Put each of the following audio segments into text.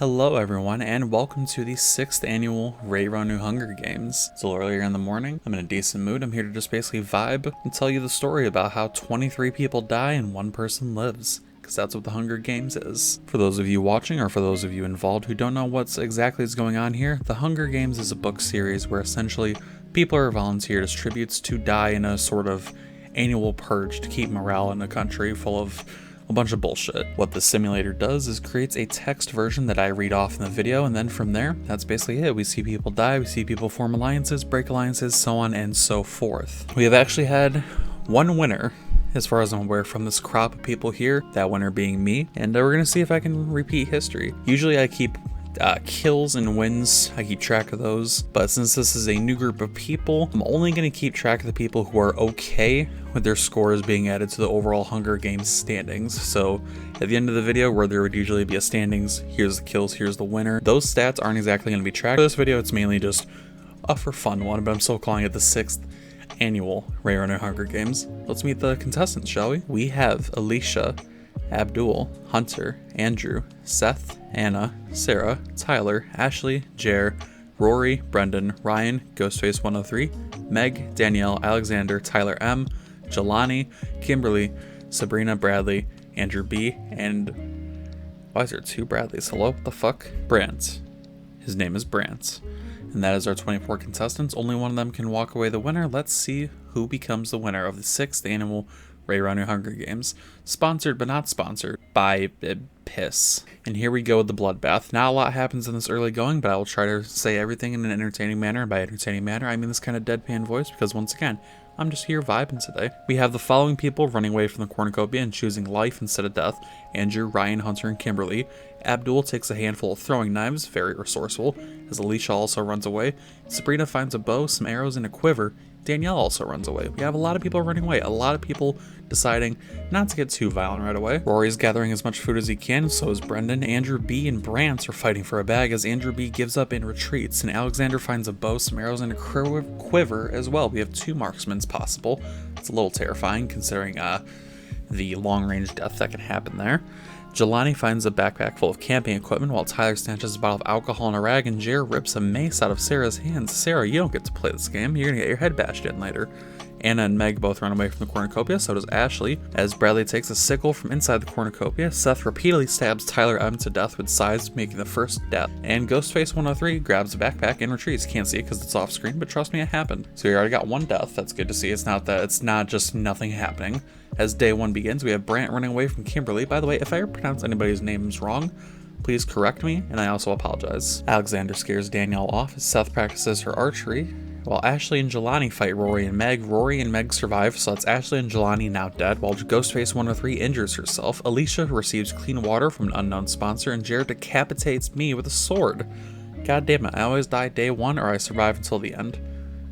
Hello everyone, and welcome to the 6th annual Rayronu Hunger Games. It's a little earlier in the morning. I'm in a decent mood. I'm here to just basically vibe and tell you the story about how 23 people die and 1 person lives, because that's what the Hunger Games is. For those of you watching, or for those of you involved who don't know what's exactly is going on here, the Hunger Games is a book series where essentially people are volunteered as tributes to die in a sort of annual purge to keep morale in a country full of a bunch of bullshit. What the simulator does is creates a text version that I read off in the video, and then from there, that's basically it. We see people die, we see people form alliances, break alliances, so on and so forth. We have actually had one winner, as far as I'm aware, from this crop of people here, that winner being me, and we're gonna see if I can repeat history. Usually I keep kills and wins, I keep track of those, but since this is a new group of people, I'm only going to keep track of the people who are okay with their scores being added to the overall Hunger Games standings. So at the end of the video, where there would usually be a standings, here's the kills, here's the winner, those stats aren't exactly going to be tracked. For this video, it's mainly just a for fun one, but I'm still calling it the 6th annual Rayronu Hunger Games. Let's meet the contestants, shall we? We have Alicia, Abdul, Hunter, Andrew, Seth, Anna, Sarah, Tyler, Ashley, Jer, Rory, Brendan, Ryan, Ghostface 103, Meg, Danielle, Alexander, Tyler M, Jelani, Kimberly, Sabrina, Bradley, Andrew B, and why is there 2 Bradleys? Hello? What the fuck? Brant. His name is Brant. And that is our 24 contestants. Only one of them can walk away the winner. Let's see who becomes the winner of the 6th annual Rayronu Hunger Games. Sponsored but not sponsored by Piss. And here we go with the Bloodbath. Not a lot happens in this early going, but I will try to say everything in an entertaining manner. And by entertaining manner, I mean this kind of deadpan voice, because once again, I'm just here vibing today. We have the following people running away from the cornucopia and choosing life instead of death: Andrew, Ryan, Hunter, and Kimberly. Abdul takes a handful of throwing knives, very resourceful, as Alicia also runs away. Sabrina finds a bow, some arrows, and a quiver. Danielle also runs away. We have a lot of people running away, a lot of people deciding not to get too violent right away. Rory's gathering as much food as he can, so is Brendan. Andrew B and Brant are fighting for a bag as Andrew B gives up and retreats, and Alexander finds a bow, some arrows, and a quiver as well. We have 2 marksmen possible. It's a little terrifying considering the long-range death that can happen there. Jelani finds a backpack full of camping equipment while Tyler snatches a bottle of alcohol and a rag, and Jer rips a mace out of Sarah's hands. Sarah, you don't get to play this game. You're gonna get your head bashed in later. Anna and Meg both run away from the cornucopia, so does Ashley, as Bradley takes a sickle from inside the cornucopia. Seth repeatedly stabs Tyler M to death with scythes, making the first death. And Ghostface 103 grabs a backpack and retreats. Can't see it because it's off screen, but trust me, it happened. So we already got 1 death. That's good to see. It's not just nothing happening. As day 1 begins, we have Brant running away from Kimberly. By the way, if I ever pronounce anybody's names wrong, please correct me, and I also apologize. Alexander scares Danielle off as Seth practices her archery, while Ashley and Jelani fight Rory and Meg. Rory and Meg survive, so that's Ashley and Jelani now dead, while Ghostface 103 injures herself. Alicia receives clean water from an unknown sponsor, and Jared decapitates me with a sword. God damn it, I always die day 1 or I survive until the end.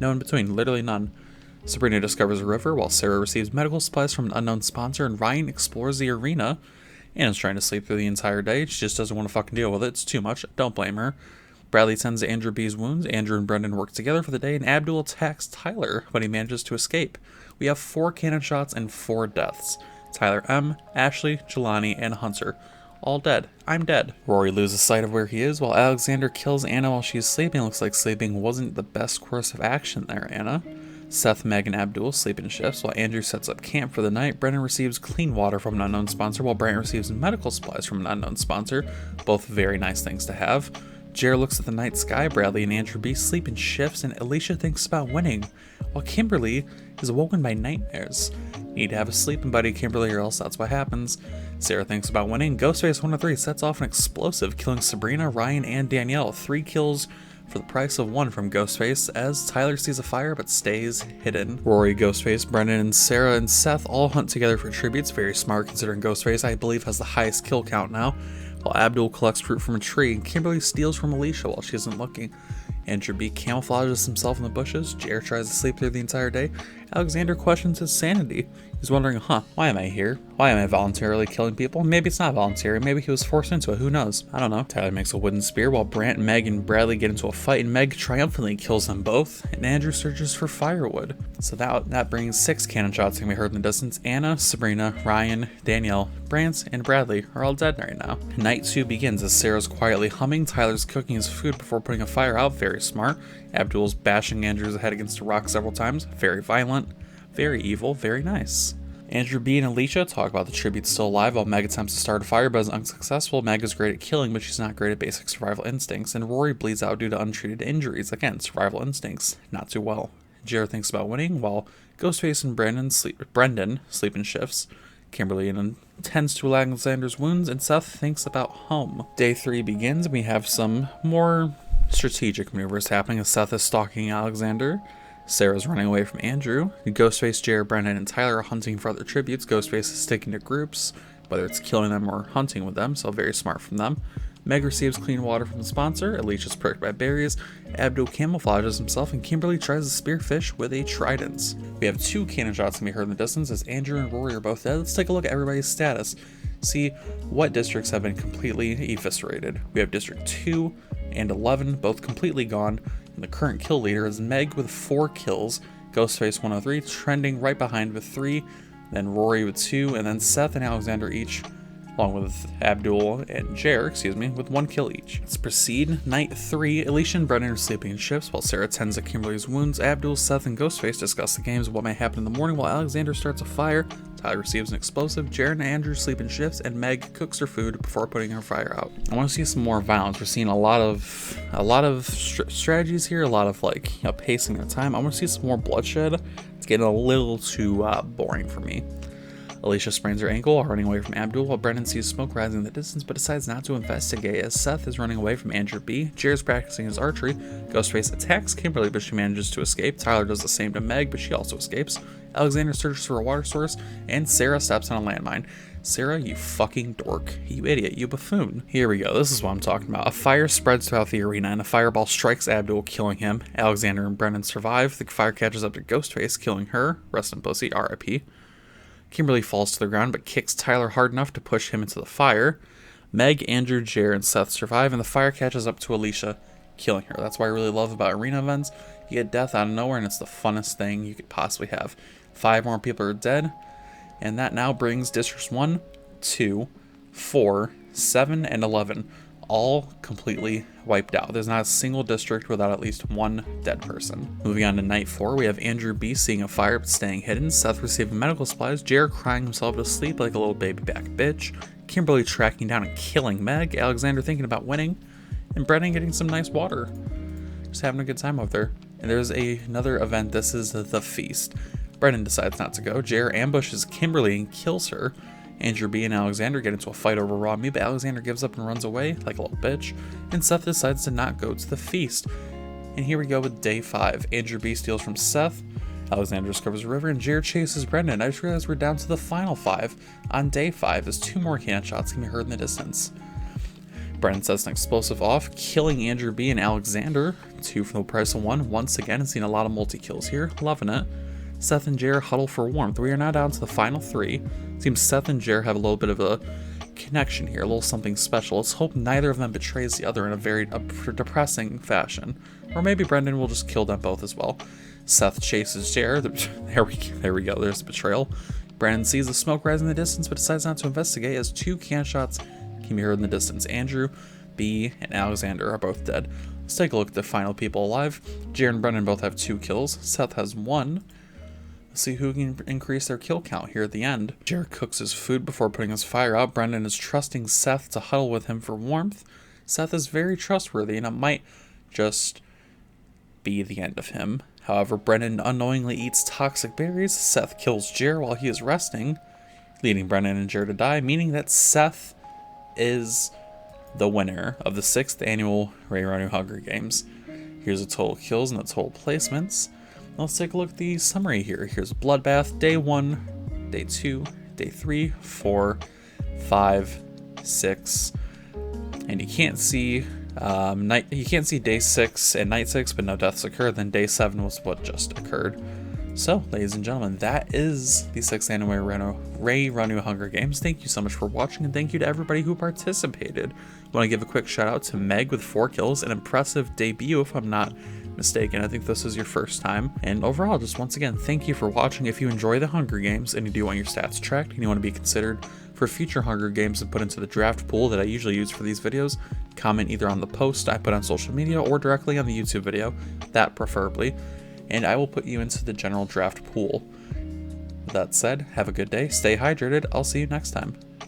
No in between, literally none. Sabrina discovers a river, while Sarah receives medical supplies from an unknown sponsor, and Ryan explores the arena. Anna's trying to sleep through the entire day. She just doesn't want to fucking deal with it. It's too much. Don't blame her. Bradley tends to Andrew B's wounds. Andrew and Brendan work together for the day, and Abdul attacks Tyler, but he manages to escape. We have 4 cannon shots and 4 deaths. Tyler M, Ashley, Jelani, and Hunter. All dead. I'm dead. Rory loses sight of where he is, while Alexander kills Anna while she's sleeping. Looks like sleeping wasn't the best course of action there, Anna. Seth, Meg, and Abdul sleep in shifts, while Andrew sets up camp for the night. Brendan receives clean water from an unknown sponsor, while Brant receives medical supplies from an unknown sponsor. Both very nice things to have. Jer looks at the night sky. Bradley and Andrew B sleep in shifts, and Alicia thinks about winning, while Kimberly is awoken by nightmares. Need to have a sleeping buddy, Kimberly, or else that's what happens. Sarah thinks about winning. Ghostface 103 sets off an explosive, killing Sabrina, Ryan, and Danielle. 3 kills for the price of 1 from Ghostface, as Tyler sees a fire but stays hidden. Rory, Ghostface, Brendan, and Sarah and Seth all hunt together for tributes. Very smart considering Ghostface, I believe, has the highest kill count now. While Abdul collects fruit from a tree, and Kimberly steals from Alicia while she isn't looking. Andrew B camouflages himself in the bushes. Jer tries to sleep through the entire day, Alexander questions his sanity. He's wondering, why am I here? Why am I voluntarily killing people? Maybe it's not voluntary. Maybe he was forced into it. Who knows? I don't know. Tyler makes a wooden spear while Brant, Meg, and Bradley get into a fight, and Meg triumphantly kills them both, and Andrew searches for firewood. So that brings 6 cannon shots that can be heard in the distance. Anna, Sabrina, Ryan, Danielle, Brant, and Bradley are all dead right now. Night 2 begins as Sarah's quietly humming. Tyler's cooking his food before putting a fire out. Very smart. Abdul's bashing Andrew's head against a rock several times. Very violent. Very evil, very nice. Andrew B and Alicia talk about the tribute still alive while Meg attempts to start a fire but is unsuccessful. Meg is great at killing, but she's not great at basic survival instincts, and Rory bleeds out due to untreated injuries. Again, survival instincts, not too well. Jared thinks about winning while Ghostface and Brendan sleep in shifts. Kimberly tends to Alexander's wounds, and Seth thinks about home. Day 3 begins, and we have some more strategic maneuvers happening as Seth is stalking Alexander. Sarah's running away from Andrew. Ghostface, Jared, Brendan, and Tyler are hunting for other tributes. Ghostface is sticking to groups, whether it's killing them or hunting with them, so very smart from them. Meg receives clean water from the sponsor. Alicia's pricked by berries. Abdul camouflages himself, and Kimberly tries to spearfish with a trident. We have 2 cannon shots can be heard in the distance as Andrew and Rory are both dead. Let's take a look at everybody's status. See what districts have been completely eviscerated. We have District 2 and 11, both completely gone. And the current kill leader is Meg with 4 kills, Ghostface 103 trending right behind with 3, then Rory with 2, and then Seth and Alexander each, along with Abdul and Jer, with 1 kill each. Let's proceed. Night 3, Alicia and Brendan are sleeping in shifts while Sarah tends to Kimberly's wounds. Abdul, Seth, and Ghostface discuss the games of what may happen in the morning while Alexander starts a fire. Tyler receives an explosive. Jared and Andrew sleep in shifts, and Meg cooks her food before putting her fire out. I want to see some more violence. We're seeing a lot of strategies here, a lot of pacing their time. I want to see some more bloodshed. It's getting a little too boring for me. Alicia sprains her ankle while running away from Abdul, while Brendan sees smoke rising in the distance but decides not to investigate as Seth is running away from Andrew B. Jared's practicing his archery. Ghostface attacks Kimberly but she manages to escape. Tyler does the same to Meg but she also escapes. Alexander searches for a water source, and Sarah steps on a landmine. Sarah, you fucking dork. You idiot, you buffoon. Here we go, this is what I'm talking about. A fire spreads throughout the arena, and a fireball strikes Abdul, killing him. Alexander and Brendan survive. The fire catches up to Ghostface, killing her. Rest in pussy, RIP. Kimberly falls to the ground, but kicks Tyler hard enough to push him into the fire. Meg, Andrew, Jer, and Seth survive, and the fire catches up to Alicia, killing her. That's what I really love about arena events. You get death out of nowhere, and it's the funnest thing you could possibly have. 5 more people are dead, and that now brings districts 1, 2, 4, 7, and 11 all completely wiped out. There's not a single district without at least 1 dead person. Moving on to night 4, we have Andrew B seeing a fire but staying hidden, Seth receiving medical supplies, Jared crying himself to sleep like a little baby back bitch, Kimberly tracking down and killing Meg, Alexander thinking about winning, and Brendan getting some nice water. Just having a good time over there. And there's another event. This is the feast. Brendan decides not to go. Jer ambushes Kimberly and kills her. Andrew B and Alexander get into a fight over raw meat, but Alexander gives up and runs away like a little bitch. And Seth decides to not go to the feast. And here we go with day 5. Andrew B steals from Seth. Alexander discovers a river, and Jared chases Brendan. I just realized we're down to the final 5. On day 5, as 2 more cannon shots can be heard in the distance. Brendan sets an explosive off, killing Andrew B and Alexander. 2 for the price of 1. Once again, and seeing a lot of multi-kills here. Loving it. Seth and Jer huddle for warmth. We are now down to the final 3. Seems Seth and Jer have a little bit of a connection here, a little something special. Let's hope neither of them betrays the other in a very depressing fashion. Or maybe Brendan will just kill them both as well. Seth chases Jer. There we go, there's the betrayal. Brendan sees the smoke rising in the distance but decides not to investigate as 2 cannon shots can be heard in the distance. Andrew B and Alexander are both dead. Let's take a look at the final people alive. Jer and Brendan both have 2 kills. Seth has 1. Let's see who can increase their kill count here at the end. Jared cooks his food before putting his fire out. Brendan is trusting Seth to huddle with him for warmth. Seth is very trustworthy, and it might just be the end of him. However, Brendan unknowingly eats toxic berries. Seth kills Jared while he is resting, leading Brendan and Jared to die, meaning that Seth is the winner of the 6th annual Ray Ronu Hunger Games. Here's the total kills and the total placements. Let's take a look at the summary here. Here's Bloodbath, day 1, day 2, day 3, 4, 5, 6, and you can't see day 6 and night 6, but no deaths occurred. Then day 7 was what just occurred. So, ladies and gentlemen, that is the 6th annual Ray Ranu Hunger Games. Thank you so much for watching, and thank you to everybody who participated. I want to give a quick shout out to Meg with 4 kills, an impressive debut if I'm not mistaken. I think this is your first time. And overall, just once again, thank you for watching. If you enjoy the Hunger Games and you do want your stats tracked and you want to be considered for future Hunger Games and put into the draft pool that I usually use for these videos, comment either on the post I put on social media or directly on the YouTube video, that preferably, and I will put you into the general draft pool. With that said, have a good day, stay hydrated, I'll see you next time.